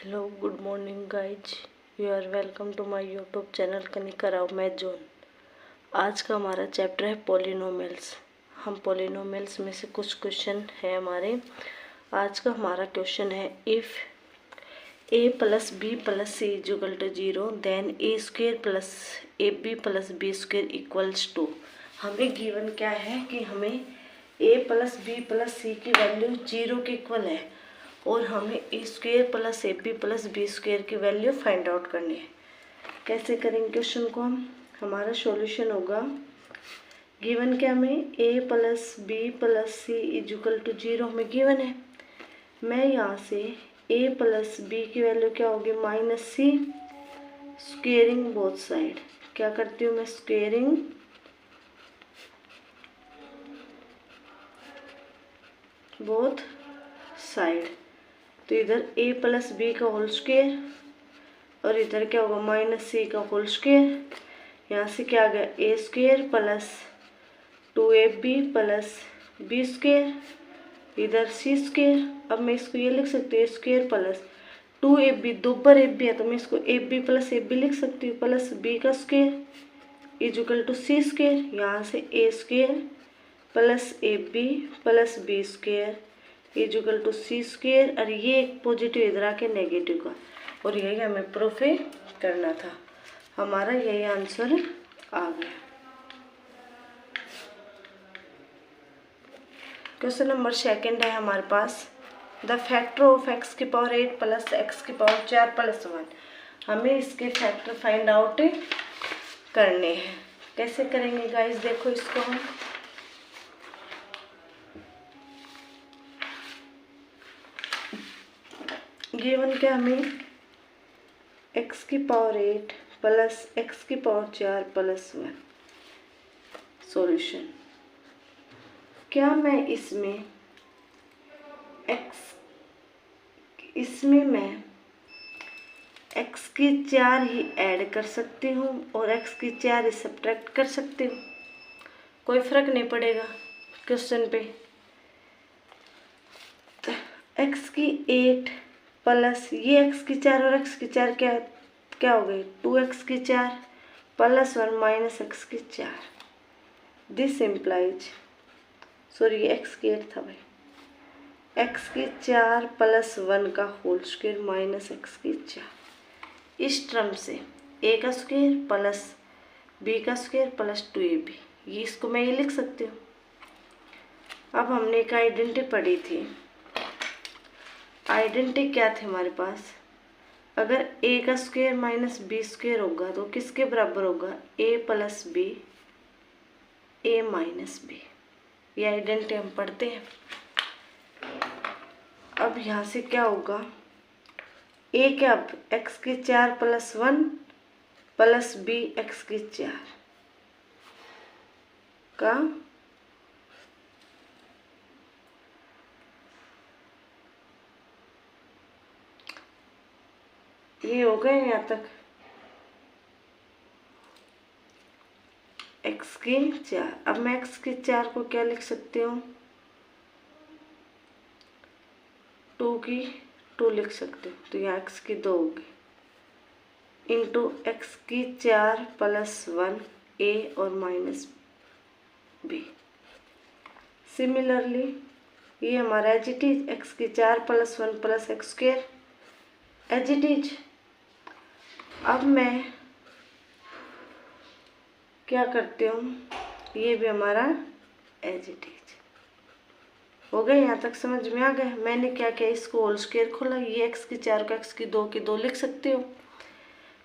Hello good morning guys, you are welcome to my YouTube channel Kanika Rao math zone. आज का हमारा chapter है polynomials. हम पॉलिनोमियल्स में से कुछ क्वेश्चन है हमारे। आज का हमारा क्वेश्चन है if a plus B plus C is equal to 0 then A square plus A B plus B square equals to. हमें गिवन क्या है कि हमें a plus B plus C की वैल्यू 0 के इक्वल है और हमें A square plus A B plus B square की वैल्यू फाइंड आउट करनी है। कैसे करेंगे क्वेश्चन को हम? हमारा सॉल्यूशन होगा, गिवन क्या हमें a plus B plus C is equal to 0 हमें गिवन है। मैं यहाँ से a प्लस बी की वैल्यू क्या होगी minus C, squaring both side. क्या करती हूँ मैं? Squaring both side. तो इधर a प्लस बी का होल स्क्वेयर और इधर क्या होगा माइनस सी का होल स्क्वेयर। यहाँ से क्या आ गया A square plus 2ab plus B square, इधर सी स्क्वेयर। अब मैं इसको ये लिख सकती हूँ ए स्क्वेयर प्लस 2ab, दो बार ab है तो मैं इसको ab प्लस ab लिख सकती हूँ, प्लस b का square is equal to C square. यहाँ से A square plus ab plus B square is equal to C square, और ये एक पॉजिटिव इधर आके नेगेटिव का, और यही हमें प्रूफ करना था। हमारा यही आंसर आ गया। क्वेश्चन नंबर सेकंड है हमारे पास, द फैक्टर ऑफ x की पावर 8 प्लस एक्स की पावर 4 प्लस 1। हमें इसके फैक्टर फाइंड आउट करने हैं। कैसे करेंगे गाइस? देखो इसको हम गिवन क्या हमें x की पावर 8 प्लस एक्स की पावर 4 प्लस 1। सॉल्यूशन क्या मैं इसमें मैं x की 4 ही ऐड कर सकती हूँ और x की 4 ही सब्ट्रैक्ट कर सकती हूँ, कोई फर्क नहीं पड़ेगा क्वेश्चन पे। तो x की 8 प्लस ये x की 4 और x की 4 क्या हो गई 2x की 4 प्लस 1 माइनस x की 4। दिस इम्प्लाइज, सॉरी ये x की 8 था भाई, x की 4 प्लस 1 का होल स्क्वायर माइनस x की 4। इस टर्म से a का स्क्वायर प्लस b का स्क्वायर प्लस 2ab, ये इसको मैं ये लिख सकती हूँ। अब हमने एक आइडेंटिटी पढ़ी थी। आइडेंटिटी क्या थी हमारे पास? अगर a का स्क्वायर माइनस बी स्क्वायर होगा तो किसके बराबर होगा? a plus B a minus B. ये आइडेंटिटी हम पढ़ते हैं। अब यहाँ से क्या होगा, a क्या x की 4 प्लस 1 प्लस b x की 4 का ये हो गए यहाँ तक x की 4। अब मैं x की 4 को क्या लिख सकती हूँ? 2 की 2 लिख सकते हो, तो यहाँ x की 2 होगी इंटू x की 4 प्लस 1 a और माइनस b। सिमिलरली ये हमारा एज इट इज x की 4 plus 1 plus x square as it is. अब मैं क्या करती हूँ, ये भी हमारा एज इट इज हो गए। यहाँ तक समझ में आ गया? मैंने क्या किया, इसको होल स्क्वायर खोला, ये x की 4 को x की 2 की 2 लिख सकती हूँ।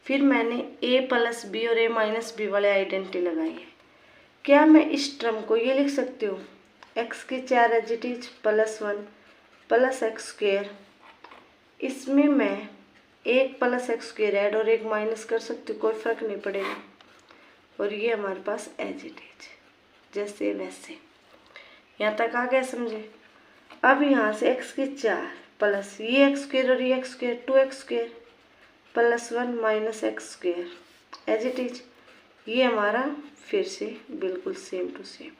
फिर मैंने a प्लस बी और a माइनस बी वाले आइडेंटिटी लगाई है। क्या मैं इस टर्म को ये लिख सकती हूँ x की 4 as it is plus 1 plus x square, इसमें मैं एक प्लस एक्स स्क्वेयर ऐड और एक माइनस कर सकती हूँ, कोई फर्क नहीं पड़ेगा। और ये हमारे पास एज इट इज जैसे वैसे। यहाँ तक आ गया समझे? अब यहाँ से x की 4 प्लस ये एक्स स्क्वेयर और ये x square 2x square plus 1 minus x square as it is. ये हमारा फिर से बिल्कुल सेम टू सेम।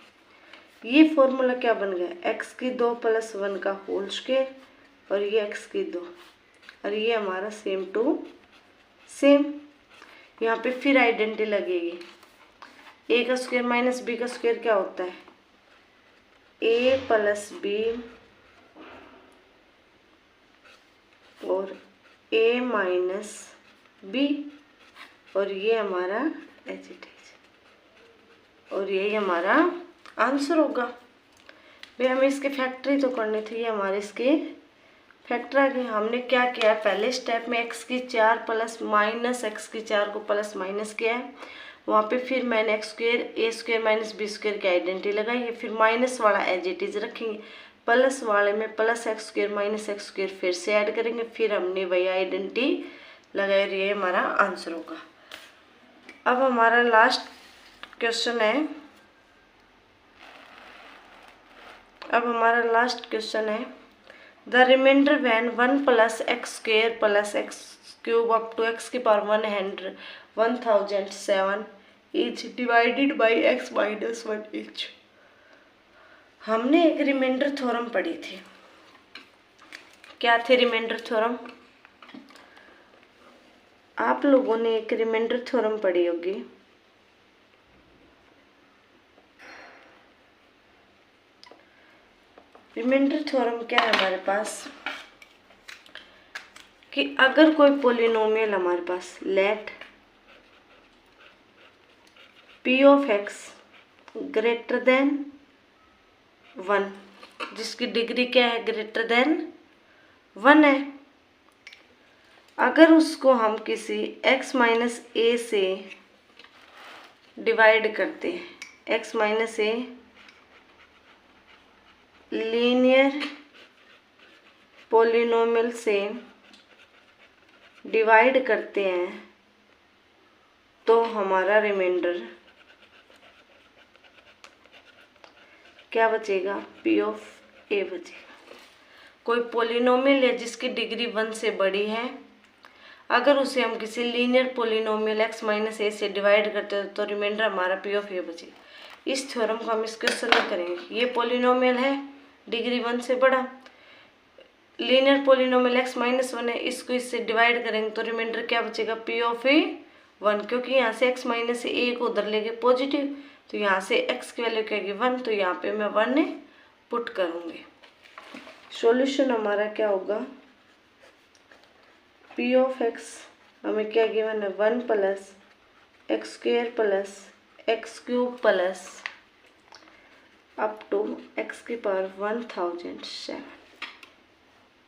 ये फॉर्मूला क्या बन गया, x की 2 प्लस 1 का होल स्क्वेयर और ये x की 2 और ये हमारा सेम टू सेम। यहाँ पे फिर आइडेंटिटी लगेगी। ए का स्क्वायर माइनस बी का स्क्वायर क्या होता है? ए प्लस बी और ए माइनस बी, और ये हमारा एज इट इज, और यही हमारा आंसर होगा। भाई हमें इसके फैक्टरी तो करनी थी, ये हमारे इसके फैक्टर आ गए। हमने क्या किया है, पहले स्टेप में x की 4 प्लस माइनस x की 4 को प्लस माइनस किया है, वहाँ पे फिर मैंने एक्स स्क्वेयर ए स्क्वेयर माइनस बी स्क्वेयर की आइडेंटिटी लगाई है। फिर माइनस वाला एज इट इज रखेंगे, प्लस वाले में plus x square minus x square फिर से ऐड करेंगे, फिर हमने वही आइडेंटिटी लगाई, ये हमारा आंसर होगा। अब हमारा लास्ट क्वेश्चन है, the remainder when 1 plus x square plus x cube up to x की power 1007 is divided by X minus 1 इच। हमने एक रिमाइंडर थ्योरम पढ़ी थी। क्या थे रिमाइंडर थ्योरम? आप लोगों ने एक रिमाइंडर थ्योरम पढ़ी होगी। रिमाइंडर थ्योरम क्या है हमारे पास, कि अगर कोई पोलिनोमियल हमारे पास let P of X greater than 1, जिसकी डिग्री क्या है, ग्रेटर देन 1 है, अगर उसको हम किसी x माइनस ए से डिवाइड करते हैं, x minus a linear polynomial से डिवाइड करते हैं, तो हमारा रिमाइंडर क्या बचेगा, पी ऑफ ए बचेगा। कोई पोलिनोमियल है जिसकी डिग्री 1 से बड़ी है, अगर उसे हम किसी लीनियर पोलिनोमियल x माइनस ए से डिवाइड करते हैं तो रिमाइंडर हमारा पी ऑफ ए बचेगा। इस थ्योरम को हम इस क्वेश्चन में करेंगे। ये पोलिनोमियल है, डिग्री 1 से बड़ा, लीनियर पोलिनोमियल x माइनस 1 है, इसको इससे डिवाइड करेंगे तो रिमाइंडर क्या बचेगा, पी ऑफ ए 1, क्योंकि यहाँ से x माइनस ए को उधर लेके पॉजिटिव, तो यहाँ से x की वैल्यू क्या है 1, तो यहाँ पे मैं 1 पुट करूँगी। सॉल्यूशन हमारा क्या होगा, पी ऑफ एक्स हमें क्या गिवन है, 1 plus x square plus x cube plus up to x की पावर 1007।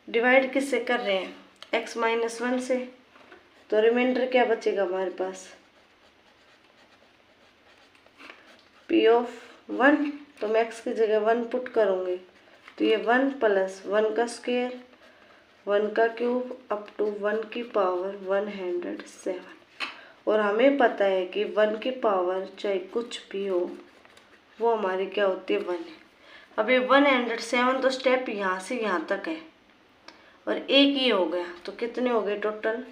डिवाइड किससे कर रहे हैं, x माइनस 1 से, तो रिमाइंडर क्या बचेगा हमारे पास, पी ऑफ 1, तो मैं x की जगह 1 पुट करूँगी, तो ये 1 प्लस 1 का स्क्वेयर 1 का क्यूब अप टू 1 की पावर 107। और हमें पता है कि 1 की पावर चाहे कुछ भी हो वो हमारी क्या होती है, 1 है। अब ये 107 तो स्टेप यहाँ से यहाँ तक है और एक ही हो गया, तो कितने हो गए टोटल,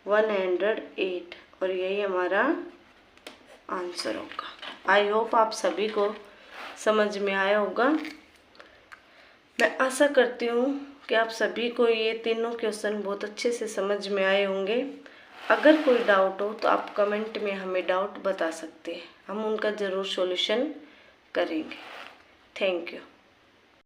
108, और यही हमारा आंसर होगा। आई होप आप सभी को समझ में आया होगा। मैं आशा करती हूँ कि आप सभी को ये तीनों क्वेश्चन बहुत अच्छे से समझ में आए होंगे। अगर कोई डाउट हो तो आप कमेंट में हमें डाउट बता सकते हैं, हम उनका ज़रूर सॉल्यूशन करेंगे। Thank you.